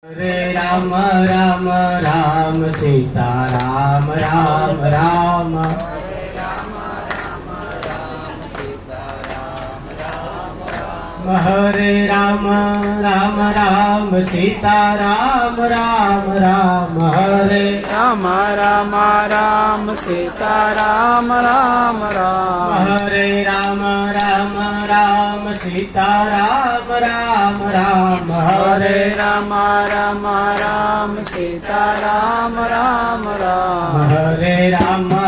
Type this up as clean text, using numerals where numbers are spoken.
Hare Ram Ram Ram Sita Ram Ram Ram Hare Ram Ram Ram Sita Ram Ram Ram Hare Ram Ram Ram Sita Ram Ram Ram Hare Ram Ram Ram Sita Ram Ram Ram Hare Hare Ram Ram Ram Sita Ram Ram Ram Hare Ram